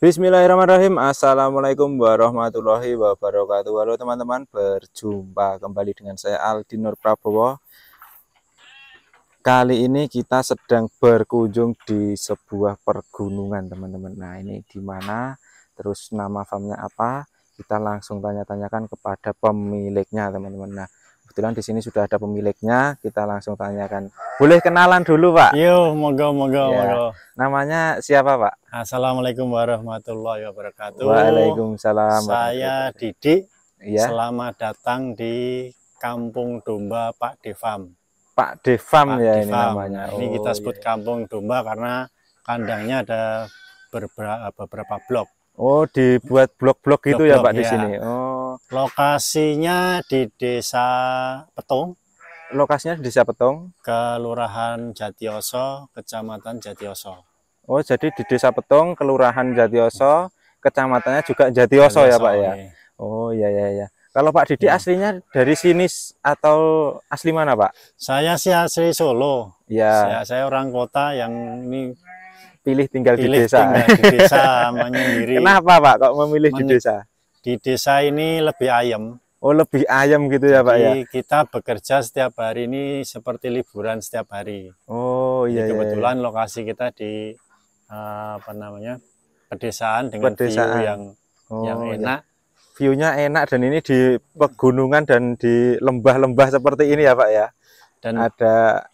Bismillahirrahmanirrahim. Assalamualaikum warahmatullahi wabarakatuh. Halo teman-teman, berjumpa kembali dengan saya Aldi Nur Prabowo. Kali ini kita sedang berkunjung di sebuah pergunungan teman-teman. Nah, ini di mana, terus nama farmnya apa, kita langsung tanya-tanyakan kepada pemiliknya teman-teman. Nah, kebetulan di sini sudah ada pemiliknya, kita langsung tanyakan. Boleh kenalan dulu, Pak? Yo, moga. Namanya siapa, Pak? Assalamualaikum warahmatullahi wabarakatuh. Waalaikumsalam. Saya Didik. Ya. Selamat datang di Kampung Domba Pak Devam. Pak Devam ya Devam. Ini namanya. Ini kita sebut Kampung Domba karena kandangnya ada beberapa blok. Oh, dibuat blok-blok gitu ya, Pak, di ya. sini. Oh. Lokasinya di Desa Petung. Lokasinya di Desa Petung, Kelurahan Jatioso, Kecamatan Jatioso. Oh, jadi di Desa Petung, Kelurahan Jatioso, kecamatannya juga Jatioso ya, Pak ya. Oh, iya. Kalau Pak Didi aslinya dari sini atau asli mana, Pak? Saya sih asli Solo. Ya. Saya orang kota yang ini pilih tinggal di desa. Di desa menyendiri. Kenapa, Pak, kok memilih di desa? Di desa ini lebih ayem. Oh, lebih ayam gitu ya, Pak ya. Kita bekerja setiap hari ini seperti liburan setiap hari. Oh, iya. Kebetulan lokasi kita di pedesaan dengan view yang enak. View-nya enak dan ini di pegunungan dan di lembah-lembah seperti ini ya, Pak ya. Dan ada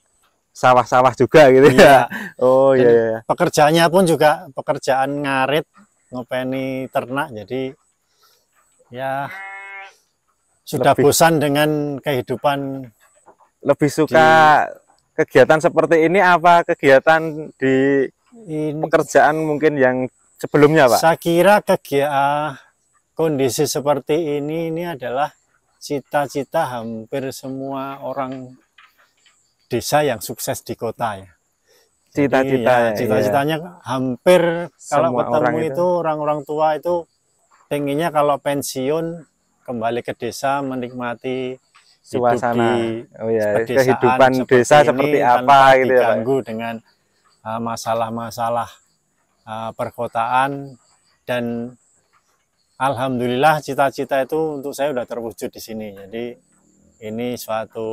sawah-sawah juga gitu ya. Oh iya. Pekerjaannya pun juga pekerjaan ngarit, ngopeni ternak, jadi ya sudah bosan dengan kehidupan. Lebih suka kegiatan seperti ini apa kegiatan di pekerjaan mungkin yang sebelumnya, Pak? Saya kira kondisi seperti ini adalah cita-cita hampir semua orang desa yang sukses di kota ya. Cita-citanya hampir kalau ketemu itu orang-orang tua itu pengennya kalau pensiun kembali ke desa menikmati suasana kehidupan desa seperti apa gitu ya, Pak. Diganggu dengan masalah-masalah perkotaan, dan alhamdulillah cita-cita itu untuk saya sudah terwujud di sini. Jadi ini suatu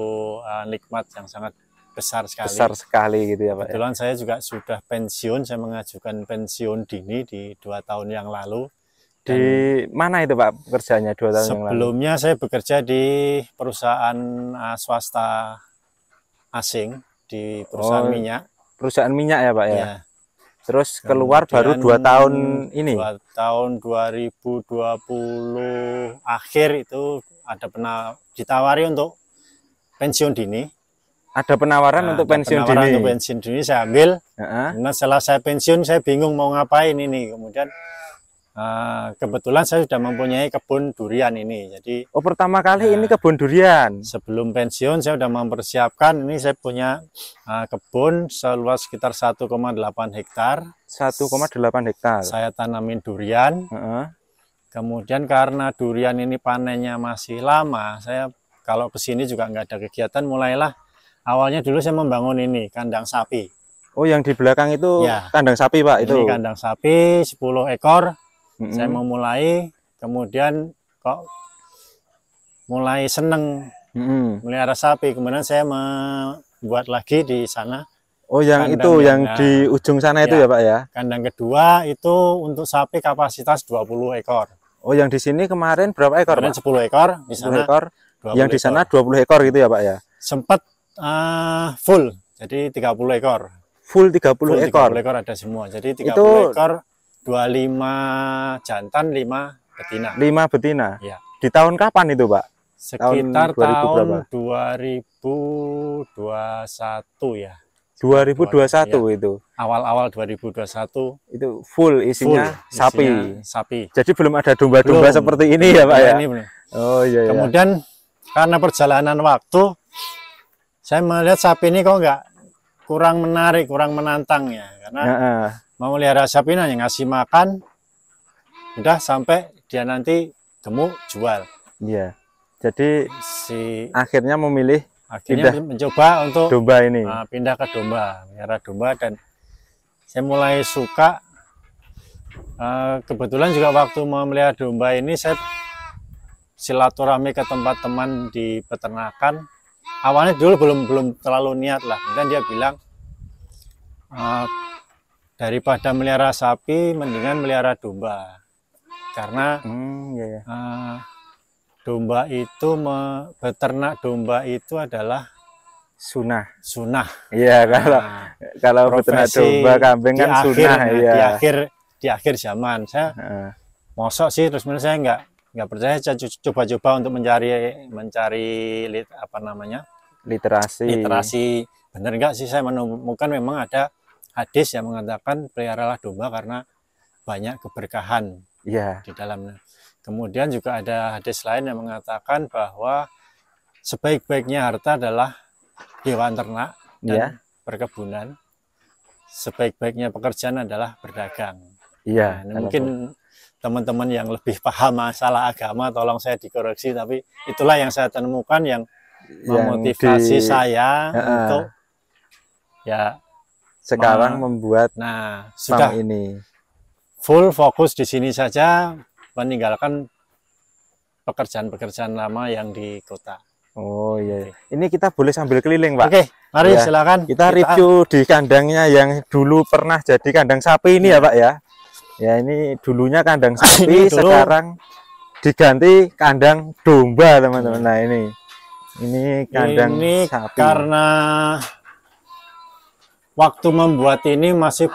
nikmat yang sangat besar sekali. Besar sekali gitu ya, Pak. Kebetulan saya juga sudah pensiun, saya mengajukan pensiun dini di 2 tahun yang lalu. Di mana itu, Pak, pekerjaannya 2 tahun yang lalu? Sebelumnya saya bekerja di perusahaan swasta asing, di perusahaan minyak. Perusahaan minyak ya, Pak ya? Ya. Terus keluar baru 2 tahun ini? 2 tahun 2020 akhir itu ditawari untuk pensiun dini. Ada penawaran untuk pensiun dini? Untuk pensiun dini saya ambil. Nah, setelah saya pensiun saya bingung mau ngapain ini. Kemudian kebetulan saya sudah mempunyai kebun durian ini. Jadi pertama kali ini kebun durian. Sebelum pensiun saya sudah mempersiapkan. Ini saya punya kebun seluas sekitar 1,8 hektar. 1,8 hektar. Saya tanamin durian. Kemudian karena durian ini panennya masih lama, saya kalau kesini juga nggak ada kegiatan. Mulailah awalnya dulu saya membangun ini kandang sapi. Oh, yang di belakang itu kandang sapi, Pak? Ini kandang sapi 10 ekor. Saya memulai, kemudian kok mulai seneng melihara sapi, kemudian saya membuat lagi di sana. Oh, yang itu yang di ujung sana itu ya, Pak ya? Kandang kedua itu untuk sapi kapasitas 20 ekor. Oh, yang di sini kemarin berapa ekor, Pak? 10 ekor, di sana 10 ekor. Yang di sana 20 ekor gitu ya, Pak ya? Sempat full, jadi 30 ekor. Full 30 ekor. 30 ekor ada semua. Jadi 30 ekor, 25 jantan, 5 betina. 5 betina? Ya. Di tahun kapan itu, Pak? Sekitar tahun 2021 ya. 2021 itu. Awal-awal 2021 itu full isinya sapi. Jadi belum ada domba-domba seperti ini ya, Pak ya? Ini belum. Oh iya. Kemudian karena perjalanan waktu saya melihat sapi ini kok nggak kurang menarik, kurang menantang ya, karena mau melihara sapi hanya ngasih makan, udah sampai dia nanti gemuk jual. Iya. Jadi akhirnya memilih mencoba untuk domba ini. Pindah ke domba, melihara domba, dan saya mulai suka Kebetulan juga waktu memelihara domba ini saya silaturahmi ke tempat teman di peternakan. Awalnya dulu belum terlalu niat lah, dan dia bilang daripada melihara sapi mendingan melihara domba, karena domba itu beternak domba itu adalah sunnah. Iya, kalau beternak domba kambing kan sunnah ya. Di akhir zaman saya mosok sih, terus saya nggak percaya. Saya coba-coba untuk mencari literasi. Bener nggak sih, saya menemukan memang ada hadis yang mengatakan peliharalah domba karena banyak keberkahan di dalamnya. Kemudian juga ada hadis lain yang mengatakan bahwa sebaik-baiknya harta adalah hewan ternak dan perkebunan. Sebaik-baiknya pekerjaan adalah berdagang. Iya. Nah, mungkin teman-teman yang lebih paham masalah agama tolong saya dikoreksi, tapi itulah yang saya temukan yang memotivasi saya untuk sekarang membuat sudah ini full fokus di sini saja, meninggalkan pekerjaan-pekerjaan lama yang di kota. Oh iya. Ini kita boleh sambil keliling, Pak. Oke, mari silakan. Kita review di kandangnya yang dulu pernah jadi kandang sapi ini ya, Pak ya. Ya, ini dulunya kandang sapi, sekarang diganti kandang domba, teman-teman. Nah, ini kandang sapi. Karena waktu membuat ini masih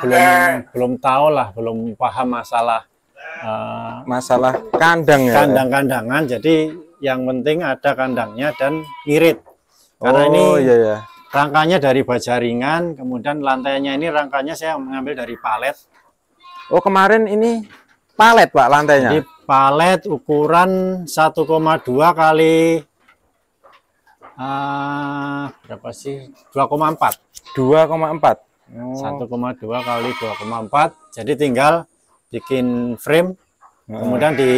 belum tahu lah, belum paham masalah kandang ya. Kandang-kandangan. Jadi yang penting ada kandangnya dan irit. Karena ini rangkanya dari baja ringan, kemudian lantainya ini rangkanya saya mengambil dari palet. Oh, kemarin ini palet, Pak, lantainya. Jadi palet ukuran 1,2 kali berapa sih? 2,4. 2,4. 1,2 kali 2,4. Jadi tinggal bikin frame, kemudian di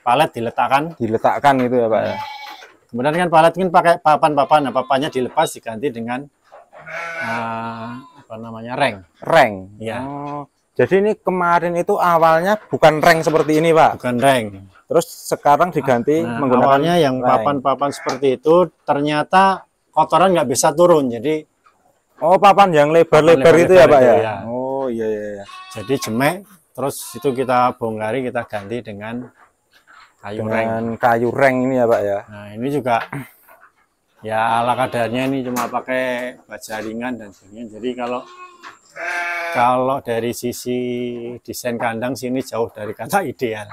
palet diletakkan itu ya, Pak ya. Kemudian kan palet kan pakai papan. Nah, papannya dilepas diganti dengan reng. Ya. Jadi ini kemarin itu awalnya bukan reng seperti ini, Pak. Bukan reng. Terus sekarang diganti menggunakan awalnya yang papan-papan seperti itu, ternyata kotoran nggak bisa turun. Jadi papan yang lebar-lebar itu ya, Pak ya. Oh iya. Jadi jemek, terus itu kita bongkari, kita ganti dengan kayu reng ini ya, Pak ya. Nah, ini juga ya ala kadarnya, ini cuma pakai baja ringan dan sebagainya. Jadi kalau dari sisi desain kandang sini jauh dari kata ideal.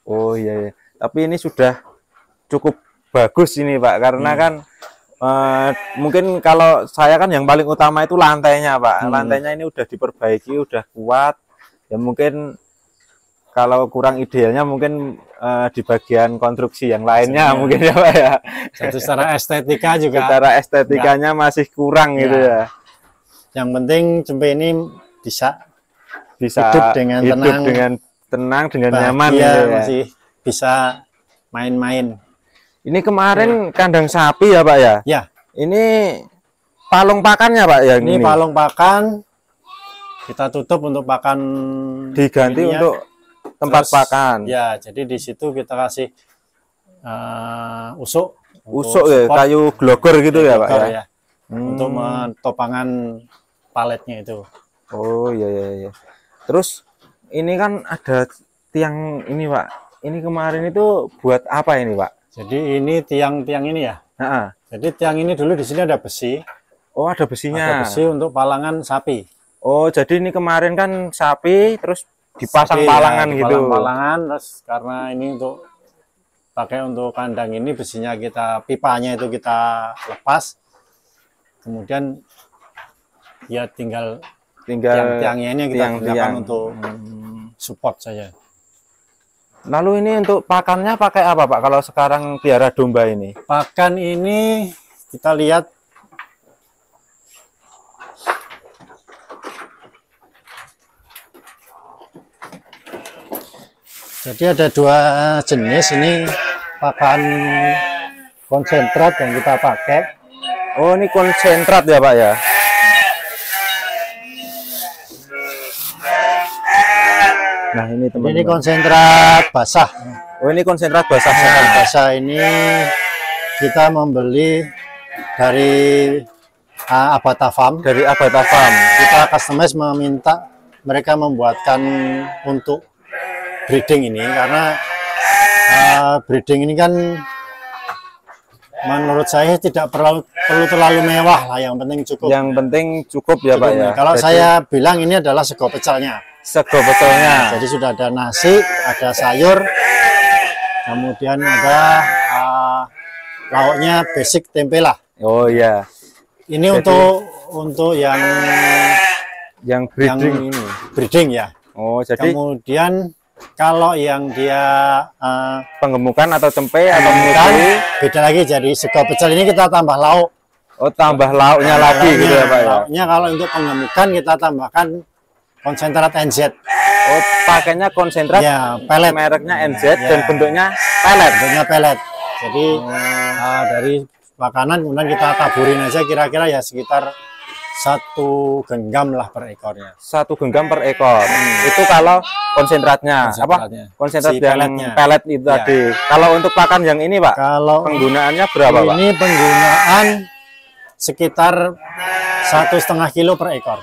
Oh iya. Tapi ini sudah cukup bagus ini, Pak, karena kan mungkin kalau saya kan yang paling utama itu lantainya, Pak. Lantainya ini udah diperbaiki, udah kuat. Ya mungkin kalau kurang idealnya mungkin di bagian konstruksi yang lainnya mungkin ya, Pak ya. Jadi secara estetika juga. Secara estetikanya masih kurang gitu ya. Yang penting cempe ini bisa hidup dengan tenang, dengan nyaman gitu ya. Masih bisa main-main. Ini kemarin kandang sapi ya, Pak ya? Ya. Ini palung pakannya, Pak ya? Ini palung pakan. Kita tutup untuk pakan. Diganti untuk tempat pakan. Ya, jadi di situ kita kasih usuk. Usuk ya, kayu glogor gitu ya, Pak ya? Untuk topangan paletnya itu. Oh iya. Terus ini kan ada tiang ini, Pak. Ini kemarin itu buat apa ini, Pak? Jadi ini tiang-tiang ini ya. Jadi tiang ini dulu di sini ada besi. Oh, ada besinya. Ada besi untuk palangan sapi. Oh, jadi ini kemarin kan sapi terus dipasang palangan gitu. Palangan, terus karena ini untuk pakai untuk kandang ini besinya pipanya itu kita lepas. Kemudian ya tinggal tiang-tiangnya ini kita gunakan untuk support saja. Lalu ini untuk pakannya pakai apa, Pak? Kalau sekarang piara domba ini? Pakan ini kita lihat jadi ada dua jenis, ini pakan konsentrat yang kita pakai. Oh, ini konsentrat ya, Pak ya? Nah, ini teman-teman. Ini konsentrat basah. Oh, ini konsentrat basah. Konsentrat basah ini kita membeli dari Abata Farm. Dari Abata Farm. Kita customize meminta mereka membuatkan untuk breeding ini, karena breeding ini kan menurut saya tidak perlu terlalu mewah lah, yang penting cukup. Yang penting cukup ya Pak ya. Kalau saya bilang ini adalah sego pecelnya. Sego pecelnya. Jadi sudah ada nasi, ada sayur, kemudian ada lauknya basic tempe lah. Oh iya. Ini jadi, untuk yang breeding ini. Breeding ya. Oh, jadi kemudian kalau yang dia penggemukan atau tempe atau menyusui, beda lagi. Jadi sego pecel ini kita tambah lauk. Oh, tambah lauknya lagi gitu ya Pak ya. Lauknya kalau untuk penggemukan kita tambahkan konsentrat NZ. Oh, pakainya konsentrat ya, pelet. Mereknya NZ ya. Dan bentuknya pelet. Bentuknya pelet. Jadi dari makanan kemudian kita taburin aja, kira-kira ya sekitar 1 genggam lah per ekornya. 1 genggam per ekor. Itu kalau konsentratnya. Apa? Konsentrat si yang pelet itu ya. Tadi. Kalau untuk pakan yang ini Pak, kalau penggunaannya berapa Pak? Ini penggunaan sekitar 1,5 kilo per ekor.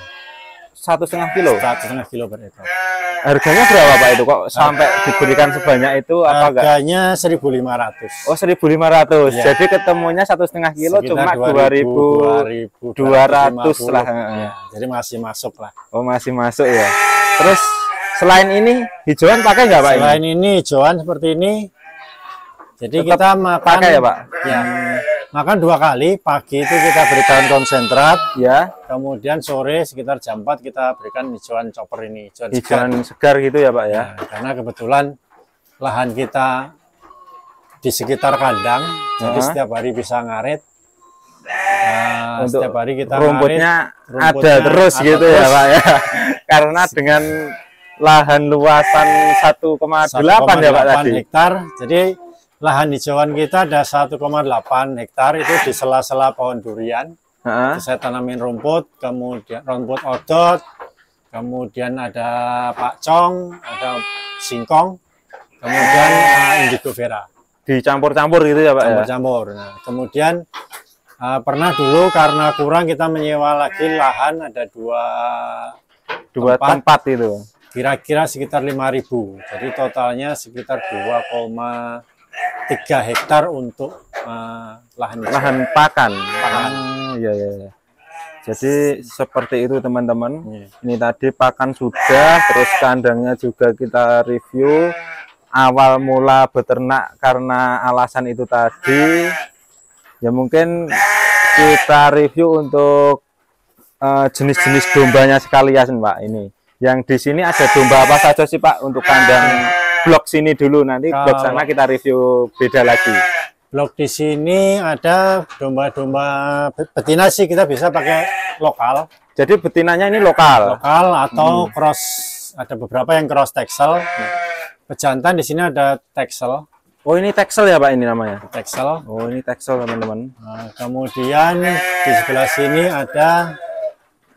1,5 kilo? 1,5 kilo per ekor. Harganya berapa Pak itu kok sampai diberikan sebanyak itu? Apa harganya 1.500. Oh, 1.500. Ya. Jadi ketemunya 1,5 kilo sekitar cuma 2.200 lah. Ya, jadi masih masuk lah. Oh, masih masuk ya. Terus selain ini hijauan pakai nggak Pak? Selain ini hijauan seperti ini. Jadi tetap kita makan pakai ya Pak? Ya. Makan 2 kali, pagi itu kita berikan konsentrat, ya. Kemudian sore sekitar jam 4 kita berikan hijauan chopper ini, hijauan segar gitu ya Pak ya. Nah, karena kebetulan lahan kita di sekitar kandang, jadi setiap hari bisa ngarit. Setiap hari kita rumputnya ada terus gitu ya Pak ya. Karena dengan lahan luasan 1,8 ya Pak tadi. Hektar, jadi lahan hijauan kita ada 1,8 hektar itu di sela-sela pohon durian. Saya tanamin rumput, kemudian rumput odot, kemudian ada pakcong, ada singkong, kemudian indigo vera. Dicampur-campur gitu ya Pak? Campur-campur. Nah, kemudian pernah dulu karena kurang kita menyewa lagi lahan, ada dua tempat itu. Kira-kira sekitar 5.000. Jadi totalnya sekitar 2,3 hektar untuk lahan pakan. Iya. Jadi seperti itu teman-teman. Ini tadi pakan sudah, terus kandangnya juga kita review. Awal mula beternak karena alasan itu tadi. Ya mungkin kita review untuk jenis-jenis dombanya sekalian Pak. Ini. Yang di sini ada domba apa saja sih Pak untuk kandang blok sini dulu, nanti blok sana kita review beda lagi. Blok di sini ada domba-domba betina sih kita bisa pakai lokal. Jadi betinanya ini lokal. Lokal atau cross, ada beberapa yang cross Texel. Pejantan di sini ada Texel. Oh ini Texel ya Pak ini namanya? Texel. Oh ini Texel teman-teman. Nah, kemudian di sebelah sini ada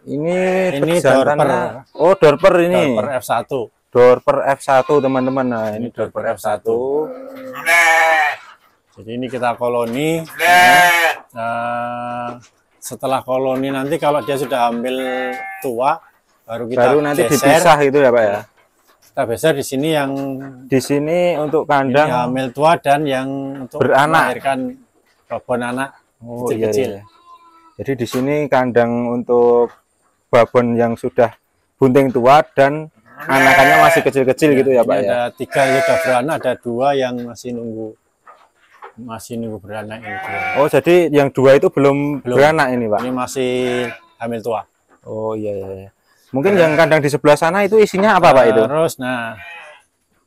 ini Dorper. Oh Dorper ini. Dorper F1. Dorper F1 teman-teman. Nah ini Dorper F1. Jadi ini kita koloni. Setelah koloni nanti kalau dia sudah hamil tua, baru nanti dipisah itu ya Pak ya. Kita besar di sini yang di sini untuk kandang hamil tua dan yang untuk beranak, melahirkan babon anak kecil-kecil. Iya. Jadi di sini kandang untuk babon yang sudah bunting tua dan anakannya masih kecil-kecil gitu ya Pak ya. Ada 3 yang sudah beranak, ada 2 yang masih nunggu beranak ini. Oh jadi yang 2 itu belum beranak ini Pak? Ini masih hamil tua. Oh iya. Mungkin yang kandang di sebelah sana itu isinya apa Pak itu? Terus nah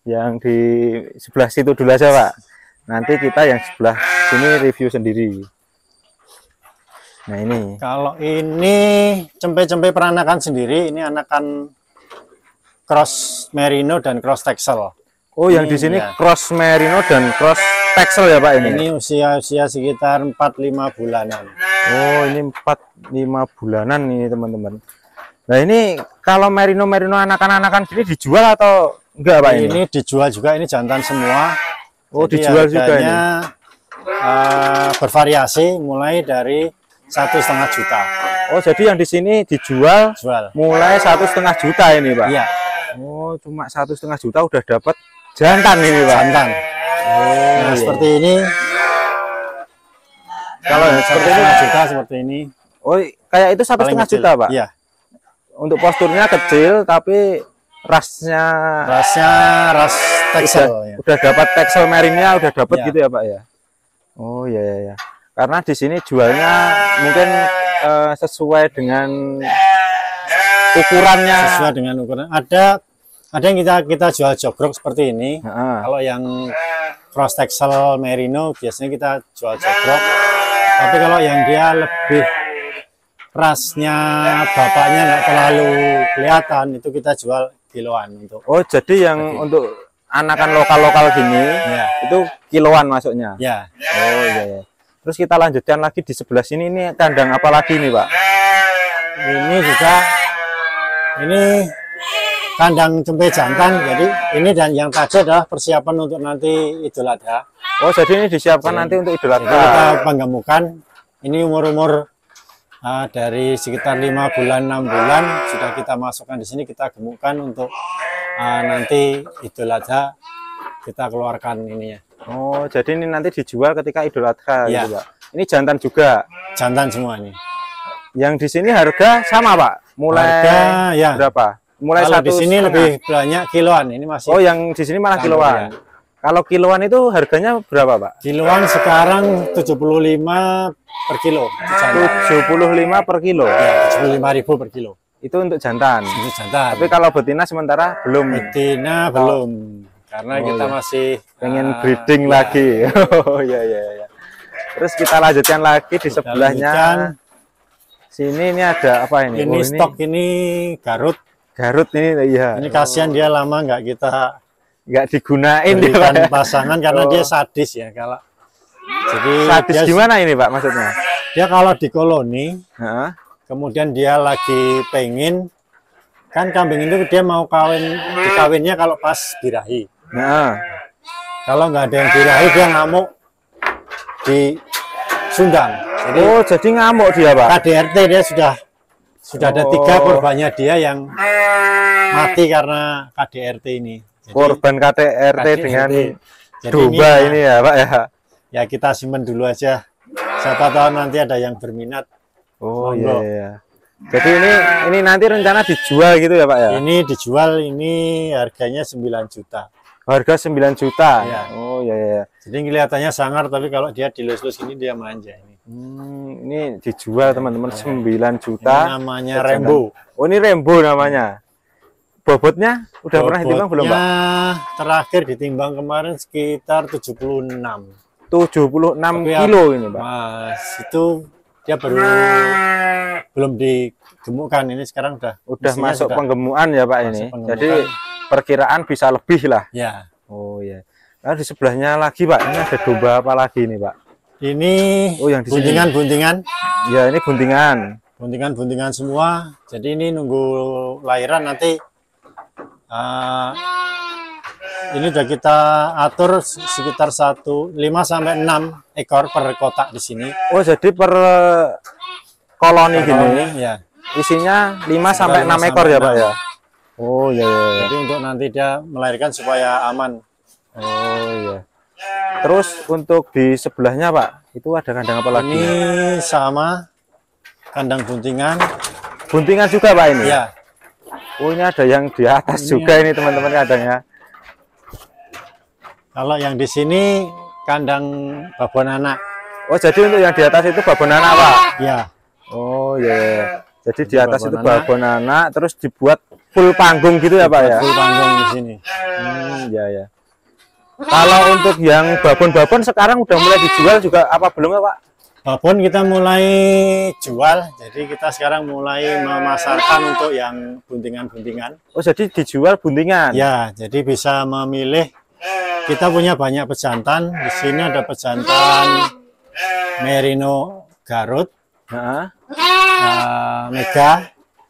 yang di sebelah situ dulu aja Pak. Nanti kita yang sebelah sini review sendiri. Nah ini. Kalau ini cempe-cempe peranakan sendiri, ini anakan cross merino dan cross Texel. Oh ini, yang di sini ya. Cross merino dan cross Texel ya Pak ini? Ini usia sekitar 4-5 bulanan. Oh ini 4-5 bulanan nih teman-teman. Nah ini kalau merino anakan-anakan sini dijual atau Enggak Pak ini? Ini dijual juga, ini jantan semua. Oh, jadi dijual juga ini? Bervariasi mulai dari 1,5 juta. Oh, jadi yang di sini dijual mulai 1,5 juta ini Pak? Iya. Oh, cuma 1,5 juta udah dapat jantan ini Pak? Jantan. Nah, seperti ini. Kalau yang seperti ini juta seperti ini. Oh, kayak itu 1,5 juta Pak? Iya. Untuk posturnya kecil tapi rasnya ras teksel. Udah dapat teksel merinnya udah dapat gitu ya Pak ya? Oh iya ya. Karena di sini jualnya mungkin sesuai dengan ukurannya. Sesuai dengan ukuran. Ada yang kita jual jogrok seperti ini. Kalau yang cross texel merino biasanya kita jual jogrok. Tapi kalau yang dia lebih rasnya bapaknya nggak terlalu kelihatan, itu kita jual kiloan untuk. Oh jadi yang untuk anakan lokal gini ya, itu kiloan masuknya. Ya. Oh iya ya. Terus kita lanjutkan lagi di sebelah sini, ini kandang apa lagi nih Pak? Ini juga ini kandang cempe jantan. Jadi ini dan yang tadi adalah persiapan untuk nanti Idul Adha. Oh jadi ini disiapkan nanti untuk Idul Adha. Kita penggemukan. Ini umur dari sekitar 5 bulan 6 bulan sudah kita masukkan di sini, kita gemukkan untuk nanti Idul Adha kita keluarkan ininya. Oh jadi ini nanti dijual ketika Idul Adha ya. Gitu Pak? Ini jantan juga? Jantan semua ini. Yang di sini harga sama Pak? Mulai harga, ya. Berapa? Mulai kalau di sini lebih banyak kiloan, ini masih. Oh yang di sini malah kiloan. Ya. Kalau kiloan itu harganya berapa Pak? Kiloan sekarang 75 per kilo. 75 per kilo? Ya, 75.000 per kilo. Itu untuk jantan? Untuk jantan. Tapi kalau betina sementara belum? Betina belum. Karena kita masih pengen breeding lagi. Oh iya iya iya. Terus kita lanjutkan lagi di sebelahnya. Sini ini ada apa ini? Ini stok ini Garut. Garut ini iya. Ini kasihan dia lama nggak digunain dia pasangan karena dia sadis ya kalau. Jadi sadis gimana ini Pak maksudnya? Dia kalau di koloni, kemudian dia lagi pengen, kan kambing itu dia mau dikawinnya kalau pas birahi. Kalau nggak ada yang birahi dia ngamuk di Sundang. Jadi, jadi ngamuk dia Pak? KDRT dia sudah ada 3 korbannya dia yang mati karena KDRT ini. Jadi, korban KDRT dengan domba ini ya Pak ya? Ya kita simpan dulu aja. Siapa tahu nanti ada yang berminat. Oh iya, iya. Jadi ini nanti rencana dijual gitu ya Pak ya? Ini dijual, ini harganya 9 juta. Harga 9 juta? Ya. Oh iya, iya. Jadi kelihatannya sangar, tapi kalau dia dilus-lus ini dia manja. Ini dijual teman-teman 9 juta. Ini namanya Rembo. Oh ini Rembo namanya. Bobotnya udah pernah ditimbang belum Pak? Terakhir ditimbang kemarin sekitar 76. 76 kilo ini Pak? Mas, itu dia belum digemukkan, ini sekarang udah masuk penggemukan ya Pak ini. Jadi perkiraan bisa lebih lah. Ya. Oh ya. Lalu di sebelahnya lagi Pak, ini ada domba apa lagi nih Pak? Ini yang di buntingan-buntingan. Ya ini buntingan. Buntingan-buntingan semua. Jadi ini nunggu lahiran nanti. Ini udah kita atur sekitar 5 sampai 6 ekor per kotak di sini. Oh, jadi per koloni gini ya. Isinya 5 sampai 6 ekor ya, Pak ya. Oh, iya, iya. Jadi untuk nanti dia melahirkan supaya aman. Oh, iya. Terus untuk di sebelahnya, Pak, itu ada kandang apa lagi? Ini sama kandang buntingan. Buntingan juga, Pak ini? Ya. Oh, ini ada yang di atas juga ini teman-teman kandangnya. Kalau yang di sini kandang babon anak. Oh, jadi untuk yang di atas itu babon anak, Pak? Ya. Oh, iya. Jadi di atas itu babon anak, terus dibuat full panggung gitu ya, Pak ya? Full panggung di sini. Ya, ya. Kalau untuk yang babon-babon sekarang udah mulai dijual juga apa belum ya, Pak? Babon kita mulai jual, jadi kita sekarang mulai memasarkan untuk yang buntingan-buntingan. Oh, jadi dijual buntingan? Ya, jadi bisa memilih. Kita punya banyak pejantan. Di sini ada pejantan Merino Garut, Mega.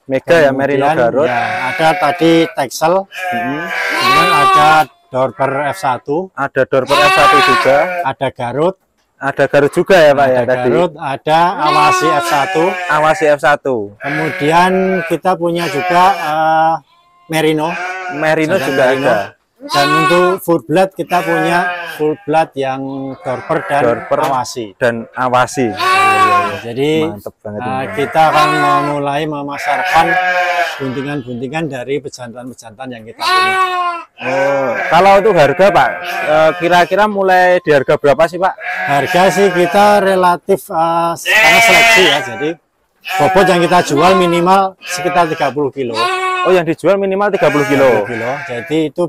Mega ya, Merino Garut. Ya, ada tadi Texel, kemudian ada Dorper F1. Ada Dorper F1 juga. Ada Garut. Ada Garut juga ya Pak ya tadi. Garut, ada Awasi F1. Awasi F1. Kemudian kita punya juga Merino. Merino juga Merino. Ada. Dan untuk full blood kita punya full blood yang Dorper dan Awasi. Dan Awasi. Jadi kita akan memulai memasarkan buntingan-buntingan dari pejantan-pejantan yang kita punya. Oh, kalau untuk harga Pak, kira-kira mulai di harga berapa sih Pak? Harga sih kita relatif karena seleksi ya, jadi bobot yang kita jual minimal sekitar 30 kilo. Oh, yang dijual minimal 30 kilo. Jadi itu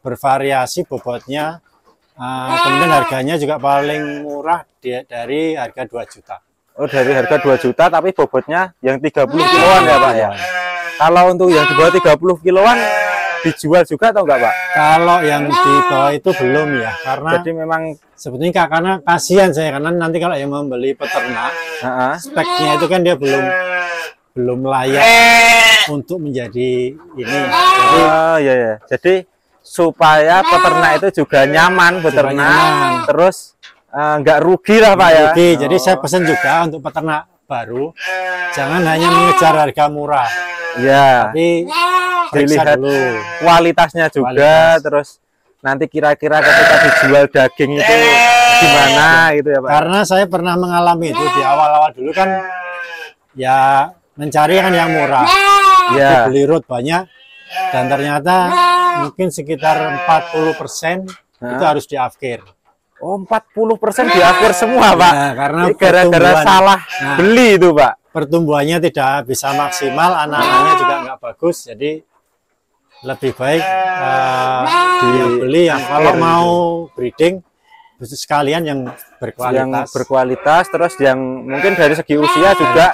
bervariasi bobotnya. Kemudian harganya juga paling murah dari harga 2 juta. Oh, dari harga 2 juta tapi bobotnya yang 30 kiloan ya Pak ya. Kalau untuk yang di bawah 30 kiloan dijual juga atau enggak Pak? Kalau yang di bawah itu belum ya, karena jadi memang sebetulnya karena kasihan saya, karena nanti kalau yang membeli peternak, speknya itu kan dia belum layak untuk menjadi ini. Jadi, ya. Jadi supaya peternak itu juga nyaman beternak, terus nggak rugi lah Pak ya. Rugi. Jadi saya pesan juga untuk peternak baru, jangan hanya mengejar harga murah. Ya. Tapi dilihat dulu kualitasnya juga, terus nanti kira-kira ketika dijual daging itu gimana gitu ya Pak. Karena saya pernah mengalami itu di awal-awal dulu kan ya mencari kan yang murah. Ya. Beli root banyak dan ternyata mungkin sekitar 40% itu harus di-afkir. Oh, 40% di-afkir semua Pak. Ya, karena gara-gara salah beli itu Pak. Pertumbuhannya tidak bisa maksimal, anak-anaknya juga nggak bagus, jadi lebih baik dibeli yang kalau mau breeding sekalian yang berkualitas, terus yang mungkin dari segi usia juga,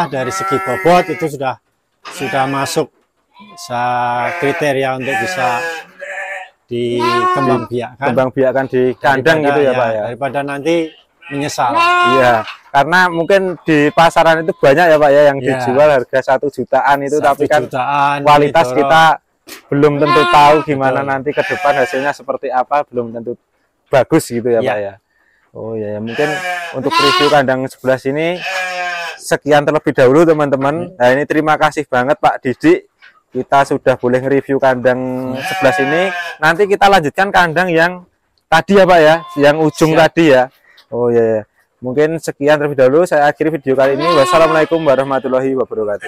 dari segi bobot itu sudah masuk kriteria untuk bisa dikembangbiakkan di kandang gitu ya Pak ya, daripada nanti menyesal. Iya, karena mungkin di pasaran itu banyak ya Pak ya yang dijual harga 1 jutaan itu, tapi kan kualitas kita belum tentu tahu gimana nanti ke depan hasilnya seperti apa, belum tentu bagus gitu ya Pak ya. Oh ya, mungkin untuk review kandang sebelah sini sekian terlebih dahulu teman-teman. Nah ini terima kasih banget Pak Didik, kita sudah boleh nge-review kandang sebelah sini. Nanti kita lanjutkan kandang yang tadi ya Pak ya, yang ujung tadi ya. Oh ya, mungkin sekian terlebih dahulu, saya akhiri video kali ini. Wassalamualaikum warahmatullahi wabarakatuh.